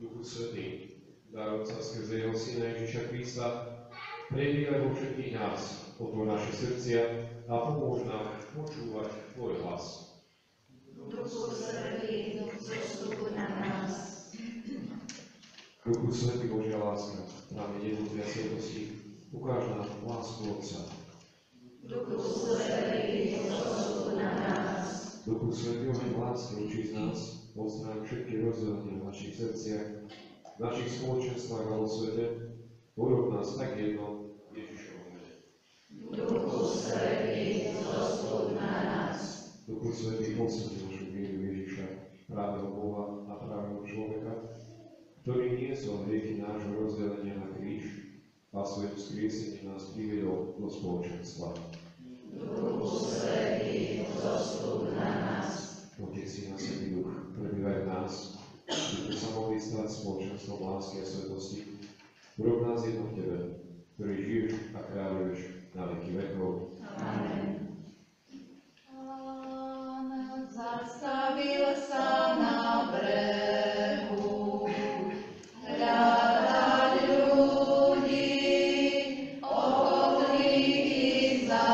Duchu Svätý, dar Otca skrze Jeho Syna Ježiša Krista, prebývaj vo všetkých nás, otvor naše srdcia a pomôž nám počúvať Tvoj hlas. Duchu Svätý, zostupuj na nás. Duchu Svätý, Božia láska, nám jednotia svetosti, Ukáž nám lásku Otca. Duchu Svätý, zostup na nás. Duchu Svätý, oheň lásky učí z nás, odstráň všetky rozdelenia v našich srdciach, v našich spoločenstvách a vo svete, urob nás tak jedno Ježišovom mene. Duchu Svätý, zostup na nás. Duchu Svätý, posilni našu vieru Ježiša, pravého Boha a pravého človeka, ktorý niesol hriechy nášho rozdelenia na kríž a svojim vzkriesením nás priviedol do spoločenstva. Duchu Svätý, zostup na nás. Otec, Syn a Svätý Duch, prebývaj v nás, aby sa mohli stať spoločenstvom lásky a svetosti. Urob nás jedno v Tebe, ktorý žiješ a kráľuješ na veky vekov. Amen. Zastavil sa na brehu, hľadať ľudí, ochotných ísť za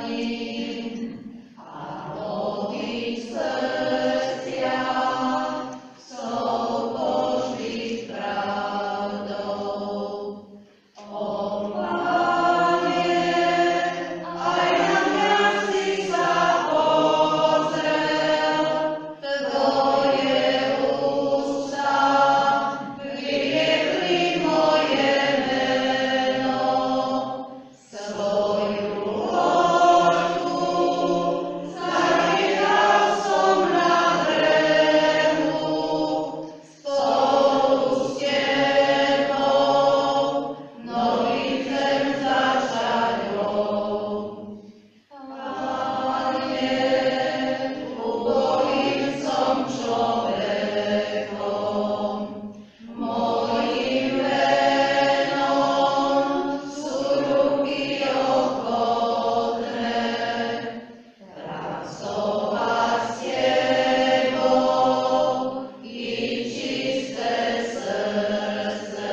ním a loviť srdciach slov Božích pravdou. O Pane, aj na mňa si sa pozrel, Tvoje ústa vyriekli moje meno, svoju loďku zanechal som na brehu, spolu s Tebou nový zem začať rok. Pane, ubohým som človekom, mojím venom sú ruky ochotné, pracovať s Tebou i čisté srdce.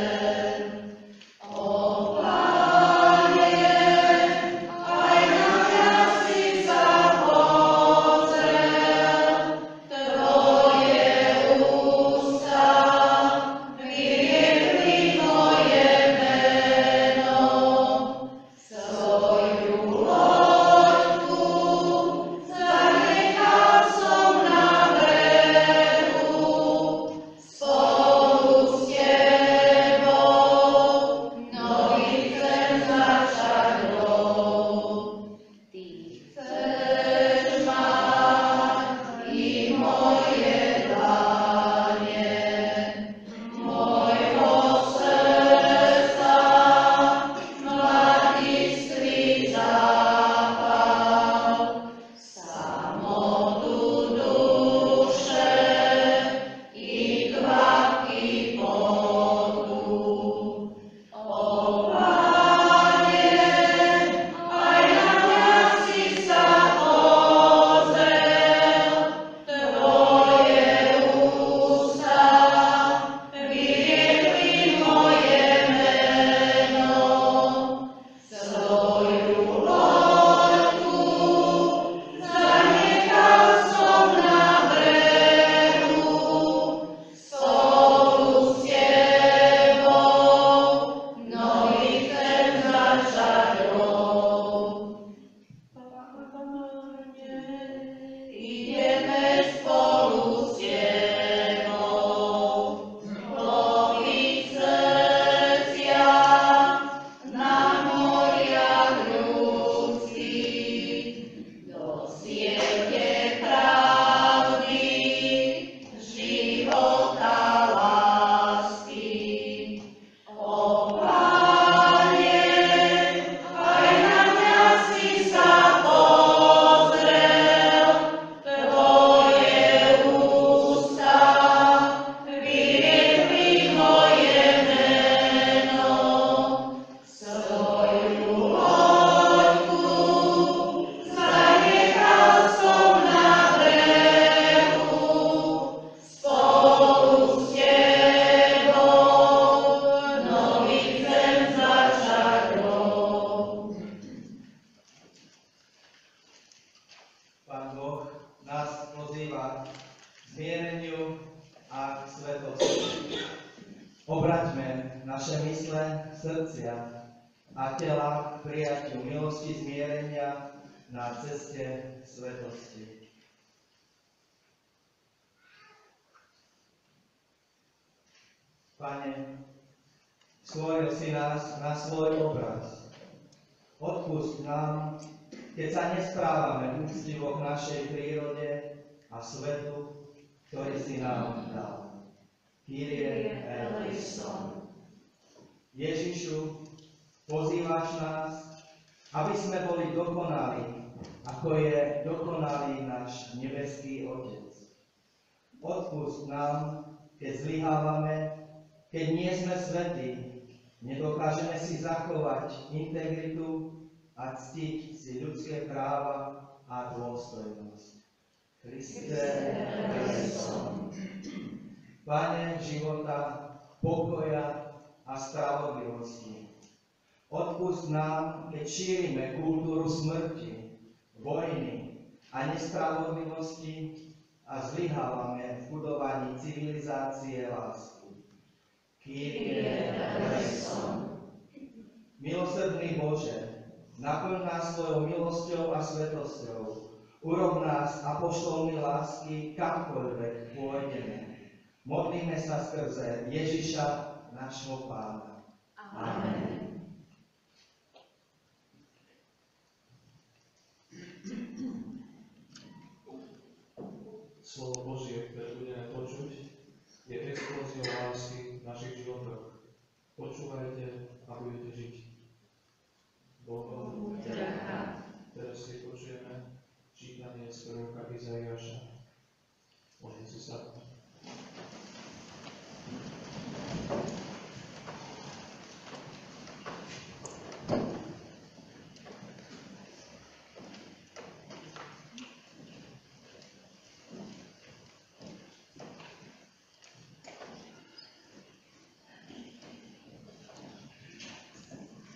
O Pane, aj na mňa si sa pozrel, Tvoje ústa vyriekli moje meno, svoju loďku zanechal som na brehu, spolu s Tebou nový zem začať rok. Ty chceš mať i moje dlane, mojho srdca mladistvý zápal, samotu duše i kvapky potu. O Pane, aj na mňa si sa pozrel, Tvoje ústa vyriekli moje meno, svoju loďku zanechal som na brehu, spolu s Tebou nový zem začať rok. Pane, ideme spolu s Tebou, loviť srdcia na moriach ľudských, do siete pravdy, života, lásky. O Pane, aj na mňa si sa pozrel, Tvoje ústa vyriekli moje meno, svoju loďku zanechal som na brehu, spolu s Tebou nový zem začať rok. Pán Boh nás pozýva k zmiereniu a k svetosti. Obraťme naše mysle, srdcia a tela k prijatiu milosti zmierenia na ceste svetosti. Pane, stvoril si nás na svoj obraz. Odpusť nám, keď sa nesprávame úctivo k našej prírode a svetu, ktorý si nám dal. Kyrie eleison. Ježišu, pozývaš nás, aby sme boli dokonalí, ako je dokonalý náš nebeský Otec. Odpusť nám, keď zlyhávame, keď nie sme svätí, nedokážeme si zachovať integritu a ctiť si ľudské práva a dôstojnosť. Kriste eleison. Pane života, pokoja a spravodlivosti, odpusť nám, keď šírime kultúru smrti, vojny a nespravodlivosti a zlyhávame v budovaní civilizácie lásky. Kyrie eleison. Milosrdný Bože, naplň nás svojou milosťou a svetosťou. Urob nás apoštolmi lásky kamkoľvek pôjdeme. Modlíme sa skrze Ježiša, nášho Pána. Amen. Slovo Božie, ktoré budeme počuť, je explóziou lásky v našich životoch. Počúvajte a budete žiť. Bohu Vďaka. Teraz si počujeme čítanie z proroka Izaiáša. Môžete si sadnúť.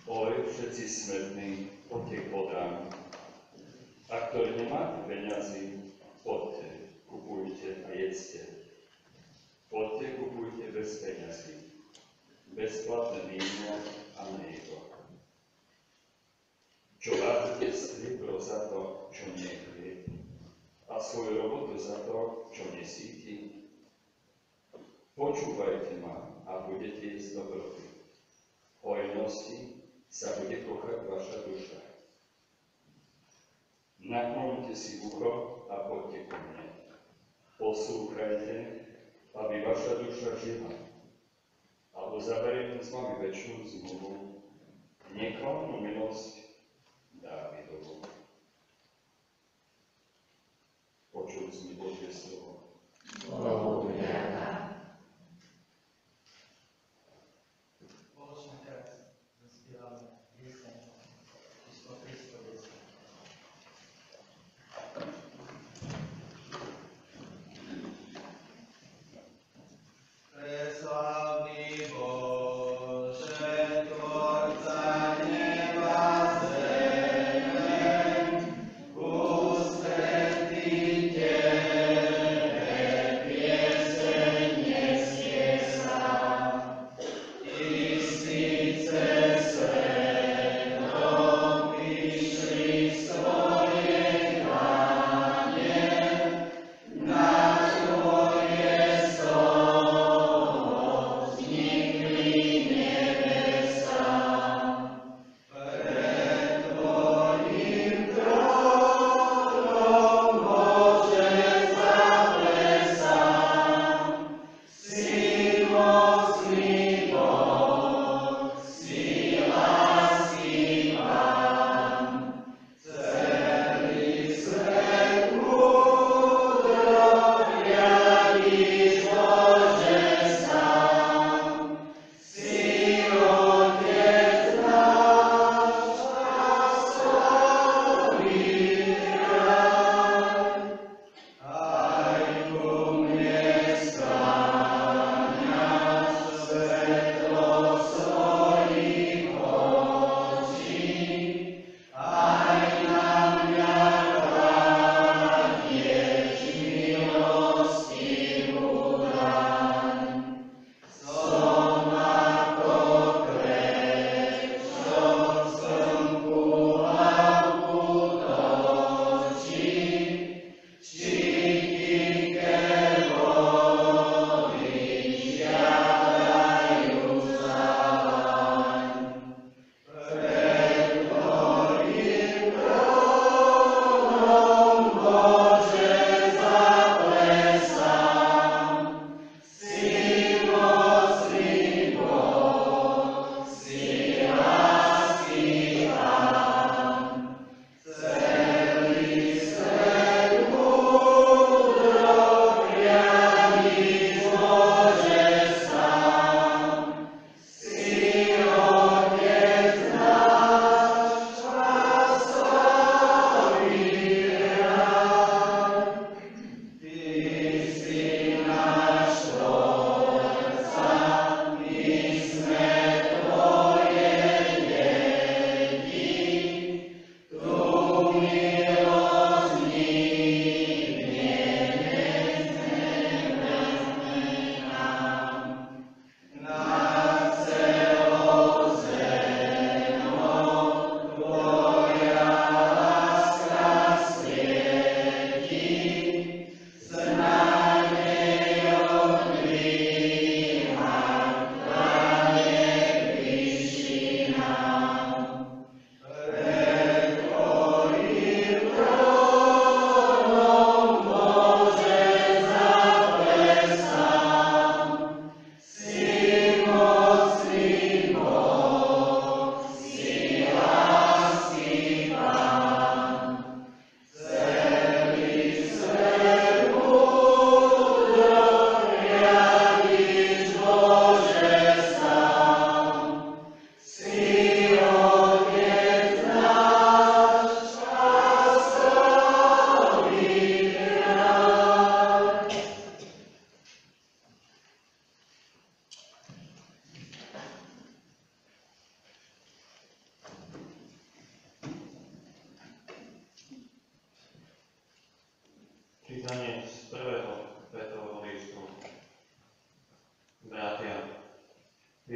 Oj, všetci smední, poďte k vodám. A ktorí nemáte peniazy, poďte, kupujte a jedzte. Poďte, kupujte bez peňazí, bezplatné víno a mlieko. Čo dávate striebro za to, čo nie je chlieb, a svoju robotu za to, čo nesíti? Počúvajte ma a budete jesť dobroty. Hojnosti sa bude kochať vaša duša. Nakloňte si ucho a poďte ku mne. Poslúchajte, aby vaša duša žila. Alebo zaberiem s vami väčšinu zmluvu, neklamnú milosť Dávidovu. Počuli sme Božie slovo. Bohu vďaka. Spoločne teraz zaspievame pieseň číslo 310. Preslávny Bože, Tvorca neba zeme, ústretí Tebe piesť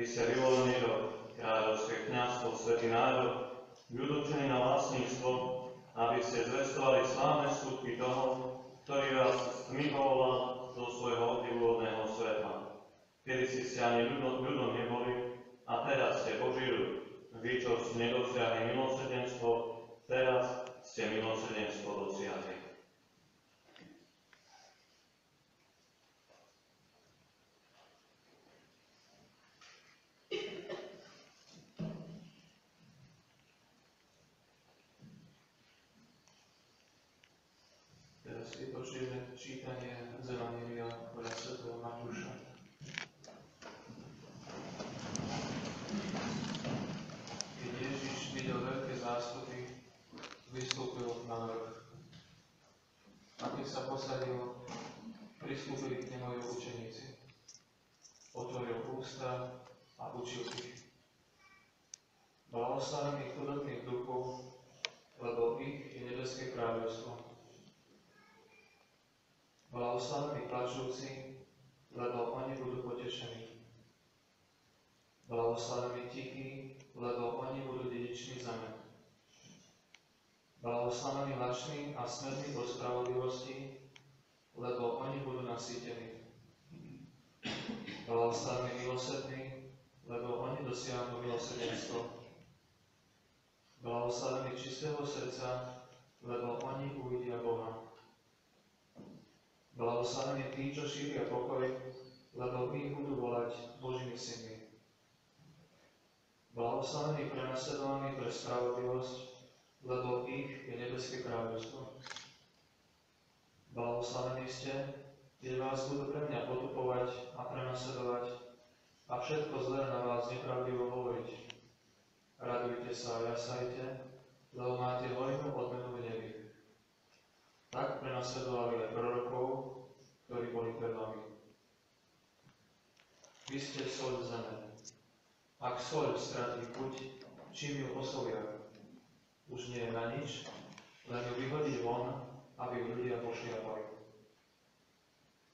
Vy ste vyvolení do kráľovské kňazstvo, svätý národ, vyučení na vlastníctvo, aby ste zvestovali slávne skutky toho, ktorý vás zmihoval do svojho obdivuhodného svetla. Kedysi ste ani ľudom neboli, a teraz ste Boží ľud. Vy, čo ste nedosiahli milosrdenstvo, teraz ste milosrdenstvo dosiahli. Teraz vypočujeme čítanie z Evanjelia podľa svätého Matúša. Keď Ježiš videl veľké zástupy, vystúpil na vrch. A keď sa posadil, pristúpili k nemu jeho učeníci. Otvoril ústa a učil ich. Blahoslavení chudobných duchov, lebo ich je nebeské kráľovstvo. Blahoslavení plačúci, lebo oni budú potešení. Blahoslavení tichí, lebo oni budú dedičmi zeme. Blahoslavení lační a smední po spravodlivosti, lebo oni budú nasýtení. Blahoslavení milosrdní, lebo oni dosiahnu milosrdenstvo. Blahoslavení čistého srdca, lebo oni uvidia Boha. Blahoslavení tí, čo šíria pokoj, lebo ich budú volať Božími synmi. Blahoslavení prenasledovaní pre spravodlivosť, lebo ich je nebeské kráľovstvo. Blahoslavení ste, keď vás budú pre mňa potupovať a prenasledovať a všetko zlé na vás nepravdivo hovoriť. Radujte sa a jasajte, lebo máte hojnú odmenu v nebi. Tak prenasledovali aj prorokov, ktorí boli pred vami. Vy ste soľ zeme. Ak soľ stratí chuť, čím ju osolia? Už nie je na nič, len ju vyhodiť von, aby ju ľudia pošliapali.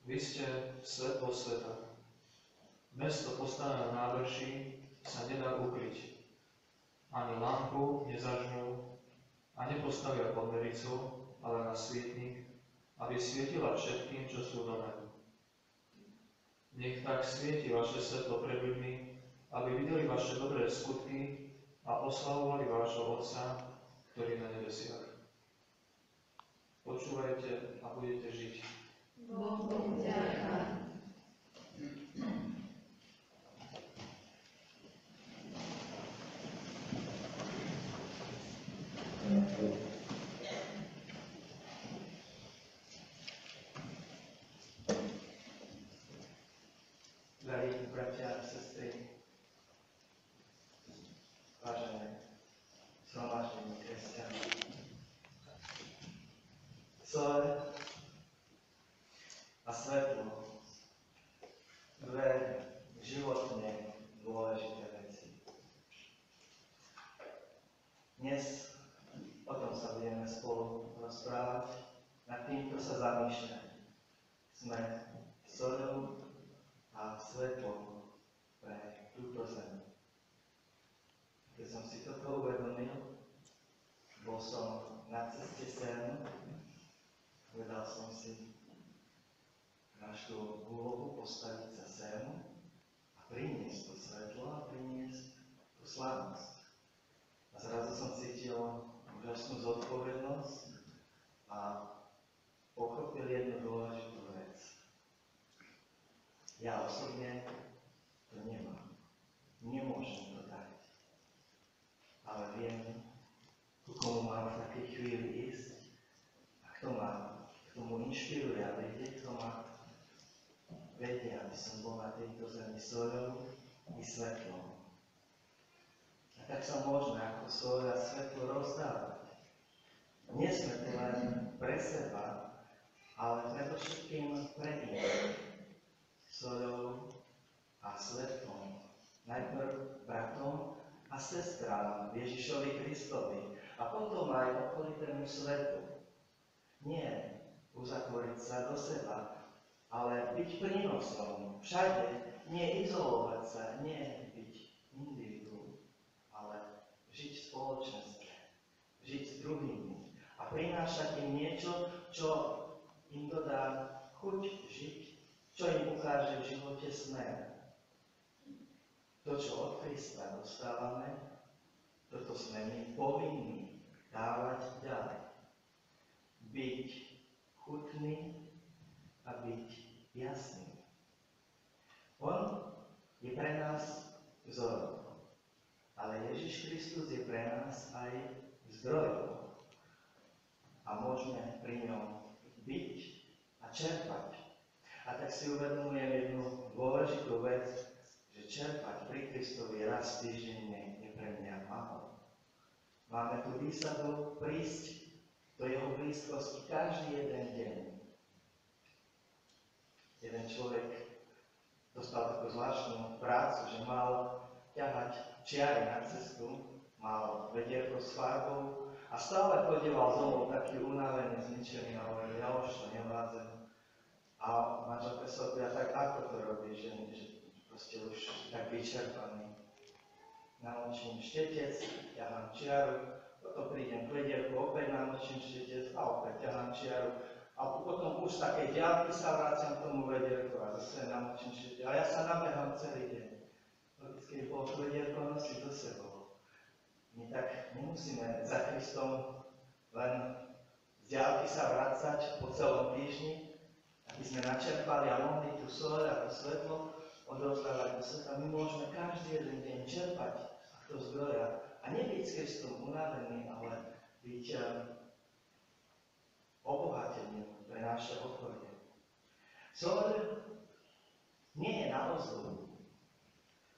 Vy ste svetlo sveta. Mesto postavené na návrší sa nedá ukryť. Ani lampu nezažnú a nepostavia pod mericu, ale na svietnik, aby svietila všetkým, čo sú v dome. Nech tak svieti vaše svetlo pred ľuďmi, aby videli vaše dobré skutky a oslavovali vášho Otca, ktorý je na nebesiach. Počúvajte a budete žiť. Bohu vďaka. Drahí bratia a sestry, vážené zhromaždenie kresťanov. Soľ a svetlo, dve životne dôležité veci. Dnes o tom sa budeme spolu rozprávať, nad týmto sa zamýšľať. Sme soľou a svetlom pre túto zem. Keď som si toto uvedomil, bol som na ceste sem, povedal som si našu úlohu postaviť sa sem a priniesť to svetlo a priniesť tú slávnosť. A zrazu som cítil úžasnú zodpovednosť a pochopil jednu dôležitú vec. Ja osobne to nemám. Nemôžem to dať. Ale viem, ku komu mám v takej chvíli ísť a kto ma k tomu inšpiruje a vedie, aby som bol na tejto zemi soľou i svetlom. A tak sa môžeme ako soľ a svetlo rozdávať. Nie sme tu len pre seba, ale predovšetkým pre iných. Soľou a svetlom. Najprv bratom a sestrám Ježišovi Kristovi a potom aj okolitému svetu. Nie uzatvoriť sa do seba, ale byť prínosom všade, nie izolovať sa, nie byť individu, ale žiť v spoločenstve, žiť s druhými a prinášať im niečo, čo im dodá chuť žiť, čo im ukáže v živote smer. To, čo od Krista dostávame, toto sme my povinní dávať ďalej. Byť chutný a byť jasný. On je pre nás vzorom, ale Ježiš Kristus je pre nás aj zdrojom. A môžeme pri ňom byť a čerpať. A tak si uvedomujem jednu dôležitú vec, že čerpať pri Kristovi raz týždenne je pre mňa málo. Máme tu výsadu prísť do jeho blízkosti každý jeden deň. Jeden človek dostal takú zvláštnu prácu, že mal ťahať čiary na cestu, mal vedierko s farbou a stále chodieval domov taký unavený, zničený a hovoril, ja už to nevládzem. A manželka sa opýta, tak ako to robíš, že proste už tak vyčerpaný. Namočím štetec, ťahám čiaru, potom prídem k vedierku, opäť namočím štetec a opäť ťahám čiaru. A potom už z takej diaľky sa vraciam k tomu vedierku a zase namočím štetec. A ja sa nabehám celý deň. Logicky bolo to vedierko nosiť do sebou. My tak nemusíme za Kristom len z diaľky sa vracať po celom týždni, aby sme načerpali a mohli tú soľ a to svetlo odovzdávať do sveta. My môžeme každý jeden deň čerpať z toho zdroja a nebyť s Kristom unavený, ale byť obohatený pre naše okolie. Soľ nie je na ozdobu.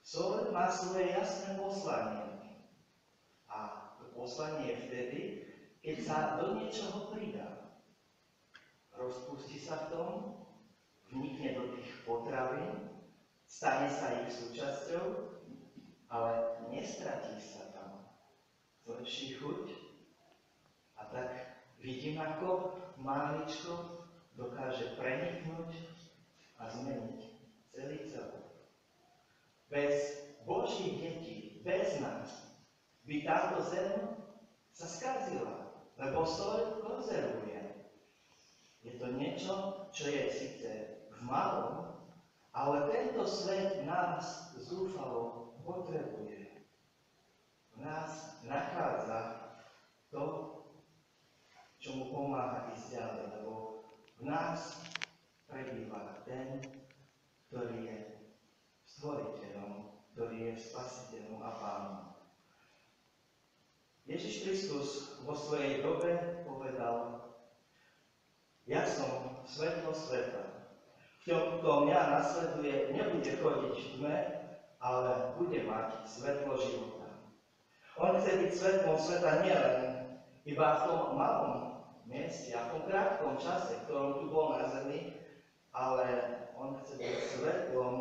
Soľ má svoje jasné poslanie. A to poslanie je vtedy, keď sa do niečoho pridá. Rozpustí sa v tom, vnikne do tých potravín, stane sa ich súčasťou, ale nestratí sa tam. Zlepší chuť a tak vidím, ako máličko dokáže preniknúť a zmeniť celý celok. Bez Božích detí, bez nás, by táto zem sa skazila, lebo soľ konzervuje. Je to niečo, čo je síce v malom, ale tento svet nás zúfalo potrebuje. V nás nachádza to, čo mu pomáha ísť ďalej, lebo v nás prebýva ten, ktorý je stvoriteľom, ktorý je spasiteľom a pánom. Ježiš Kristus vo svojej dobe povedal, ja som svetlo sveta. Kto mňa nasleduje, nebude chodiť v tme, ale bude mať svetlo života. On chce byť svetlom sveta nielen iba v tom malom mieste a v tom krátkom čase, v ktorom tu bol na zemi, ale on chce byť svetlom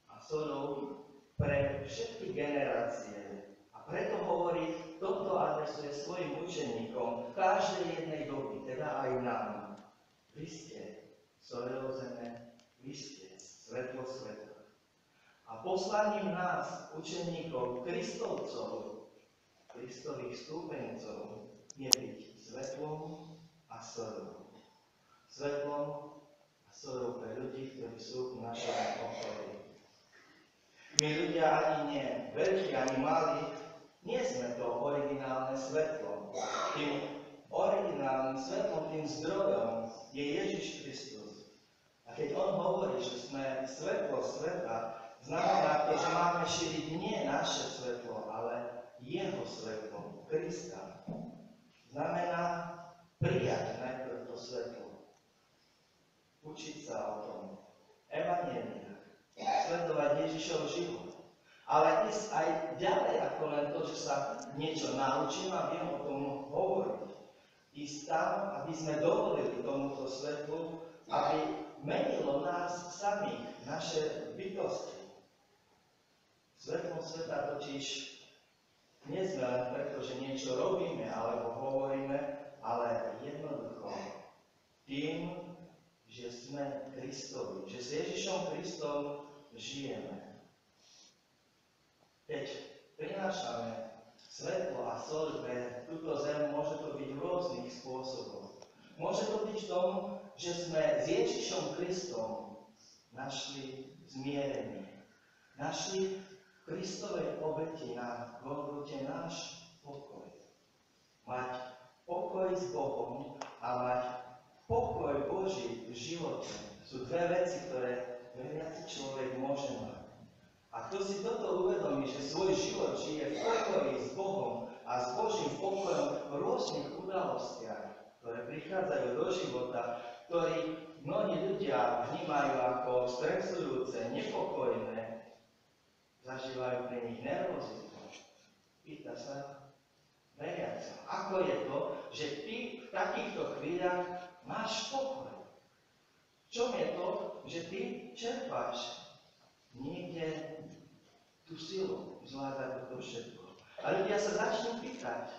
a soľou pre všetky generácie. A preto hovorí, toto adresuje svojim učeníkom v každej jednej doby, teda aj nám. Vy ste soľou zeme, vy ste svetlo sveta. A poslaním nás, učeníkov, Kristovcov, Kristových stúpencov, je byť svetlom a soľou. Svetlom a soľou pre ľudí, ktorí sú v našom okolí. My ľudia ani nie veľkí, ani malí, nie sme to originálne svetlo. Tým originálnym svetlom, tým zdrojom je Ježiš Kristus. A keď on hovorí, že sme svetlo sveta, znamená to, že máme šíriť nie naše svetlo, ale jeho svetlo, Krista. Znamená prijať najprv to svetlo. Učiť sa o tom. Evanjeliách. Sledovať Ježišov život. Ale ísť aj ďalej ako len to, že sa niečo naučím a viem o tom hovoriť. Ísť tam, aby sme dovolili tomuto svetlu, aby menilo nás samých, naše bytosti. Svetlom sveta totiž nie sme len preto, že niečo robíme alebo hovoríme, ale jednoducho tým, že sme Kristovi, že s Ježišom Kristom žijeme. Keď prinášame svetlo a soľ pre túto zem, môže to byť v rôznych spôsoboch. Môže to byť v tom, že sme s Ježišom Kristom našli zmierenie. Našli v Kristovej obeti na Golgote náš pokoj. Mať pokoj s Bohom a mať pokoj Boží v živote sú dve veci, ktoré veriaci človek môže mať. A kto si toto uvedomí, že svoj život žije v pokoji s Bohom a s Božím pokojom v rôznych udalostiach, ktoré prichádzajú do života, ktorí mnohí ľudia vnímajú ako stresujúce, nepokojné, zažívajú pri nich nervozitu. Pýta sa veriaca, ako je to, že ty v takýchto chvíľach máš pokoj? V čom je to, že ty čerpáš niekde tú silu zvládať toto všetko? A ľudia sa začnú pýtať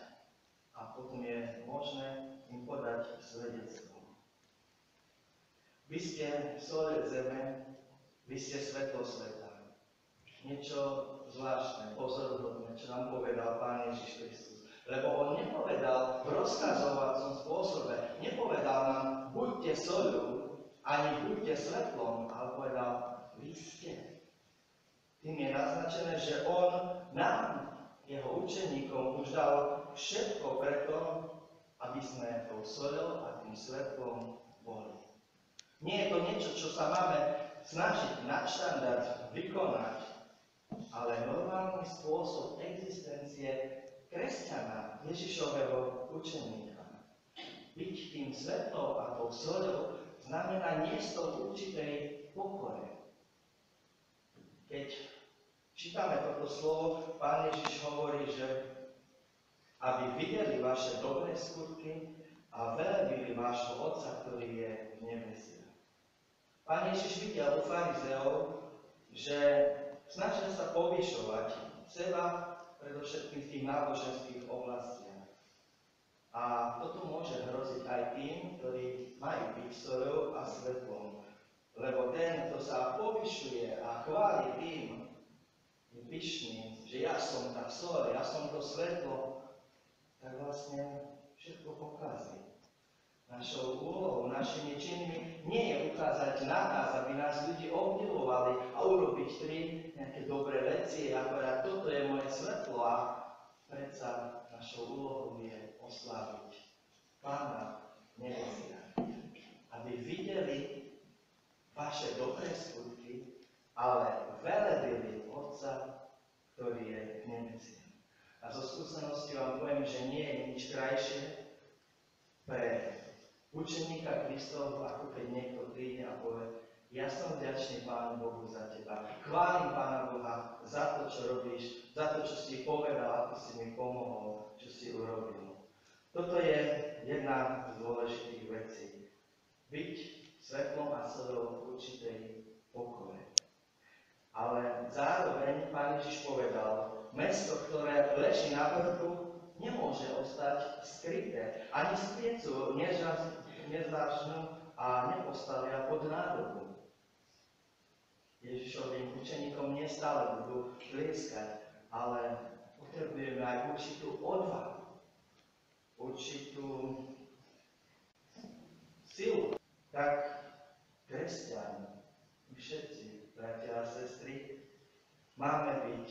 a potom je možné im podať svedectvo. Vy ste soľ zeme, vy ste svetlo sveta. Niečo zvláštne, pozoruhodné, čo nám povedal Pán Ježiš Kristus. Lebo on nepovedal v rozkazovacom spôsobe, nepovedal nám, buďte soľou, ani buďte svetlom, ale povedal, vy ste. Tým je naznačené, že on nám, jeho učeníkom, už dal všetko preto, aby sme tou soľou a tým svetlom boli. Nie je to niečo, čo sa máme snažiť nadštandard vykonať, ale normálny spôsob existencie kresťana, Ježišového učeníka. Byť tým svetlom a tou soľou znamená niesť to určitej pokoje. Keď čítame toto slovo, Pán Ježiš hovorí, že aby videli vaše dobré skutky a velebili vášho Otca, ktorý je v nebesiach. Pán Ježiš videl u farizeov, že snažia sa povyšovať seba, predovšetkým v tých náboženských oblastiach. A toto môže hroziť aj tým, ktorí majú byť soľou a svetlom. Lebo ten, kto sa povyšuje a chváli tým, je pyšný, že ja som tá soľ, ja som to svetlo, tak vlastne všetko pokazí. Našou úlohou, našimi činmi nie je ukázať na nás, aby nás ľudí obdivovali a urobiť nejaké dobré veci, akorát toto je moje svetlo a predsa našou úlohou je osláviť Pána nebesiach. Aby videli vaše dobré skutky, ale velebili Otca, ktorý je v nebesiach. A zo skúsenosti vám poviem, že nie je nič krajšie pre učeníka Kristovho, ako keď niekto príde a povie, ja som vďačný Pánu Bohu za teba. Chválim Pána Boha za to, čo robíš, za to, čo si povedal, ako si mi pomohol, čo si urobil. Toto je jedna z dôležitých vecí. Byť svetlom a soľou v určitej pokoje. Ale zároveň Pán Ježiš povedal, mesto, ktoré leží na vrchu, nemôže ostať skryté. Ani sviecu nezačnú a nepostavia pod nádobu. Ježišovým učeníkom nestále budú tlieskať, ale potrebujeme aj určitú odvahu, určitú silu. Tak kresťani, všetci, bratia a sestry, máme byť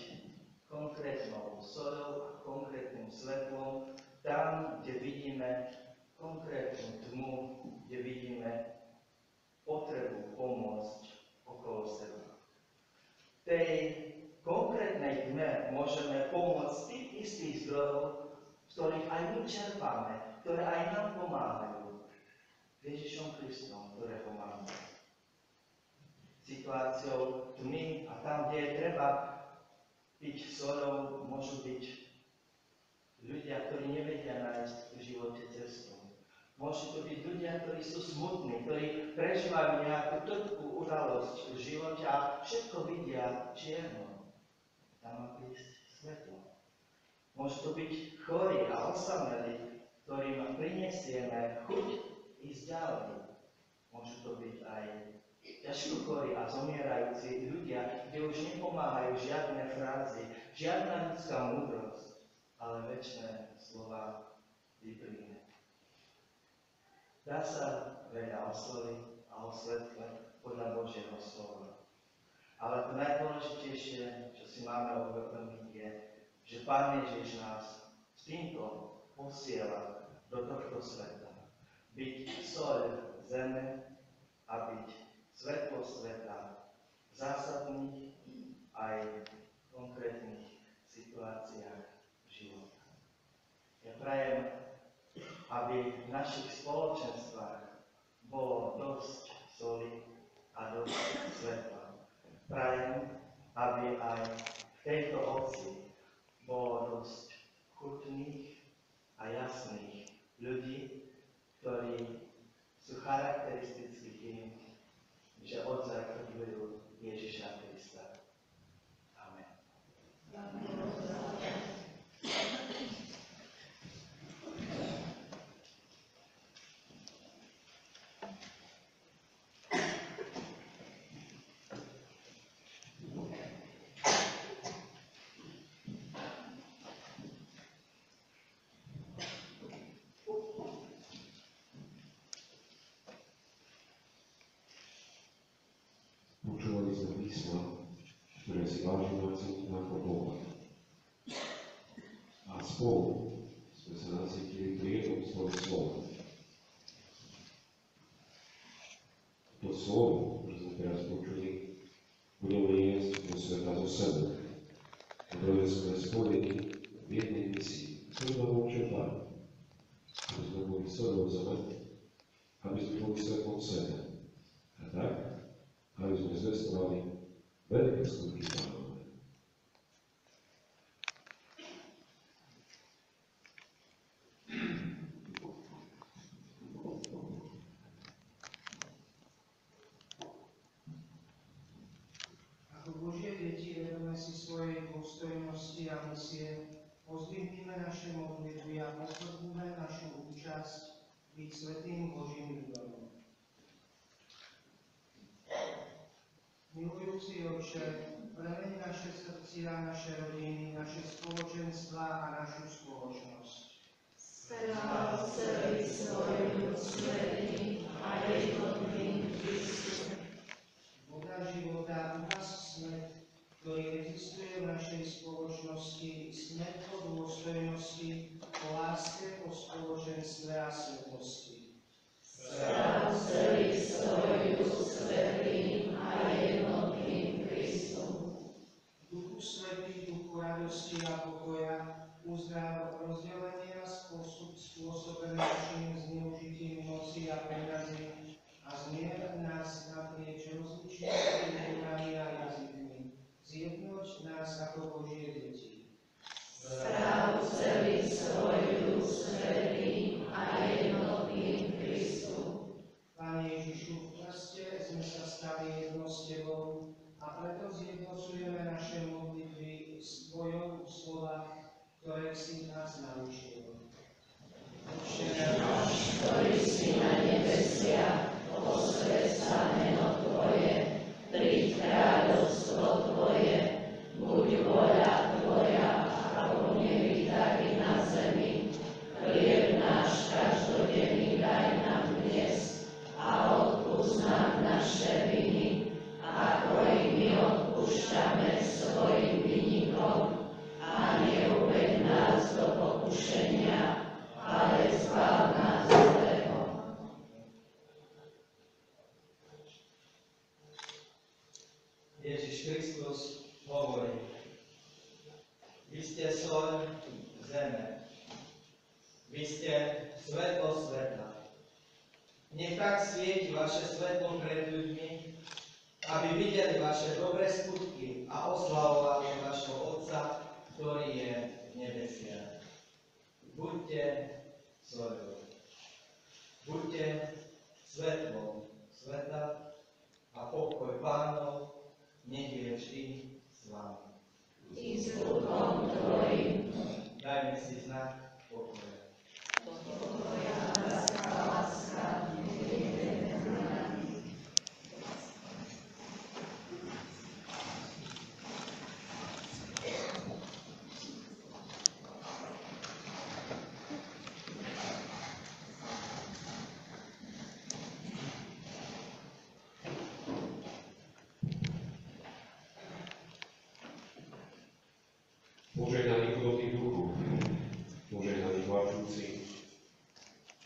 konkrétnou soľou a konkrétnym svetlom tam, kde vidíme konkrétnu tmu, kde vidíme potrebu pomôcť okolo seba. V tej konkrétnej tme môžeme pomôcť z tých istých zdrojov, z ktorých aj my čerpáme, ktoré aj nám pomáhajú. Ježišom Kristom, ktorého máme. Situáciou tmy a tam, kde je treba byť soľou, môžu byť ľudia, ktorí nevedia nájsť v živote cestu. Môžu to byť ľudia, ktorí sú smutní, ktorí prežívajú nejakú trpkú udalosť v živote a všetko vidia čierno. Tam má prísť svetlo. Môžu to byť chorí a osamelí, ktorým prinesieme chuť ísť ďalej. Môžu to byť aj ťažko chorí a zomierajúci ľudia, kde už nepomáhajú žiadne frázy, žiadna ľudská múdrosť, ale večné slova Biblie. Dá sa veľa o slovi a o svetle podľa Božieho slova. Ale to najdôležitejšie, čo si máme uvedomiť, je, že Pán Ježiš nás s týmto posiela do tohto sveta. Byť soľ zeme a byť svetlo sveta v zásadných aj konkrétnych situáciách života. Ja prajem, aby v našich spoločenstvách bolo dosť soli a dosť svetla. Prajem, aby aj v tejto obci bolo dosť chutných a jasných ľudí, ktorí sú charakteristickí tým, že odzrkadľujú Ježiša Krista. Amen. Počúvali sme písma, ktoré si vážime ako Boha. A spolu sme sa nasýtili pri jednom svojom slovu. To slovo, ktoré sme teraz počuli, budeme jesť do sveta zo sebe. Budeme sme spojení v jednej misii, svetlom čerpania, aby sme boli svetlom zeme, aby sme boli svetlom sveta. A tak, aby sme zvestovali veľké skutky Pánové. Ako Božie deti vedome si svojej dôstojnosti a misie, pozdvihnime naše modlitby a potvrdíme našu účasť byť svätým Božím ľudom. Milujúci Otče, premeň naše srdcia, naše rodiny, naše spoločenstvá a našu spoločnosť. Správ celý svoj ľud svätý a jednotný Kristu. Voda života, ukáž smet, ktorý existuje v našej spoločnosti, smet po dôstojnosti, po láske, po spoločenstve a svetlosti. Správ celý svoj ľud svätý a jednotný Kristu. Duchu Svätý, duchu radosti a pokoja, uzdrav rozdelenia spôsobené našim zneužitím moci a peňazí a zmier nás naprieč rozličnými kultúrami a jazykmi. Zjednoť nás ako Božie deti. Správ celý svoj ľud svätý a jednotný Kristu. Pane Ježišu, v krste sme sa stali jedno s Tebou a preto zjednocujeme naše modlitby s Tvojou v slovách, ktoré si nás naučil. Otče náš, ktorý si na nebesiach, posväť sa meno Tvoje, príď kráľovstvo Tvoje, buď vôľa Tvoja, ako v nebi, tak i na zemi. Chlieb náš každodenný daj nám dnes a odpusť nám naše viny, ako i my odpúšťame svojim vinníkom. A neuveď nás do pokušenia, ale zbav nás zlého. Ježiš Kristus hovorí: Vy ste soľ zeme. Vy ste svetlo sveta. Nech tak svieti vaše svetlo pred ľuďmi, aby videli vaše dobré skutky a oslavovali vašho Otca, ktorý je v nebesiach. Buďte soľou. Buďte svetlom sveta a pokoj Pánov nech je vždy s vami. I s duchom Tvojim. Dajme si znak pokoja. Tvoja láska, láska, Požehnaný chudobný duchu, požehnaný plačúci,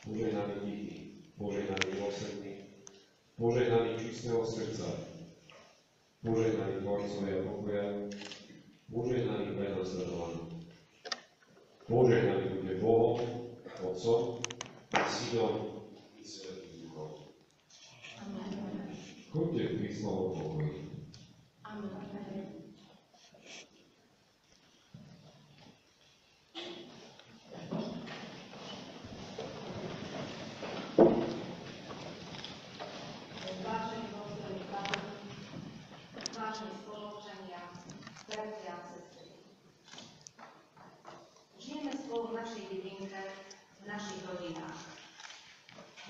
požehnaný tichý, požehnaný milosrdný, požehnaný čistého srdca, požehnaný tvorcovia pokoja, požehnaný prenasledovaný. Požehnaný bude Bohom, Otcom, Synom i Svätým Duchom. Choďte v Kristovom pokoji. Vážení dôstojní páni, vážení spoluobčania, bratia a sestry. Žijeme spolu v našej dedinke, v našich rodinách.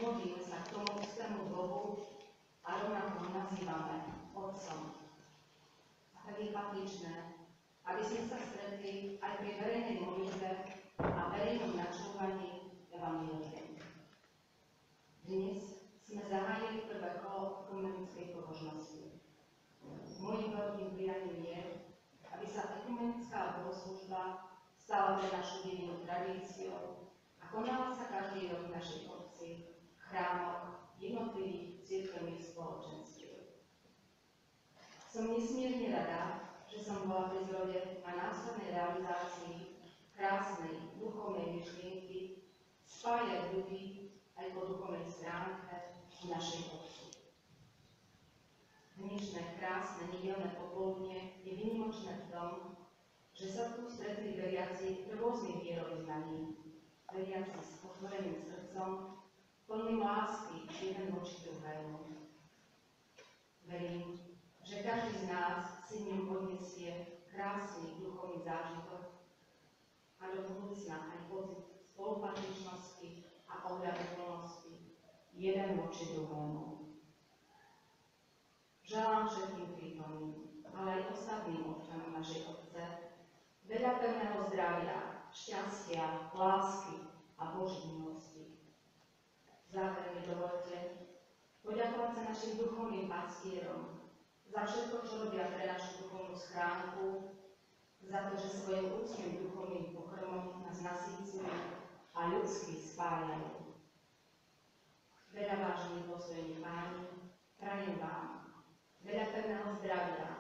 Modlíme sa k tomu istému Bohu a rovnako ho nazývame Otcom. A tak je patričné, aby sme sa stretli aj pri verejnej modlitbe a verejnom načúvaní evanjelia. Dnes sme zahájili prvé kolo ekumenickej pobožnosti. Mojím veľkým prianím je, aby sa ekumenická bohoslužba stala pre našu dedinu tradíciou a konala sa každý rok v našej obci, chrámoch, jednotlivých cirkevných spoločenstiev. Som nesmierne rada, že som bola pri zrode a následnej realizácii krásnej duchovnej myšlienky spájať ľudí aj po duchovnej stránke v našej obci. Dnešné krásne nedeľné popoludnie je výnimočné v tom, že sa tu stretli veriaci rôznych vierovyznaní, veriaci s otvoreným srdcom, plným lásky jeden voči druhému. Verím, že každý z nás si v ňom odniesie krásny duchovný zážitok a do budúcna aj pocit spolupatričnosti a ohľaduplnosti jeden voči druhému. Želám všetkým prítomným, ale aj ostatným občanom našej obce veľa pevného zdravia, šťastia, lásky a Božích milostí. Záver mi dovolte poďakovať sa našim duchovným pastierom za všetko, čo robia pre našu duchovnú schránku, za to, že svojim úctnym duchovným pokrmom nás nasýcujú a ľudsky spájajú. Veľa vážení dôstojní páni, prajem vám veľa pevného zdravia,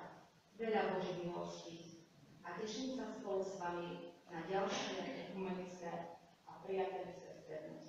veľa Božích milostí a teším sa spolu s vami na ďalšie ekumenické a priateľské stretnutie.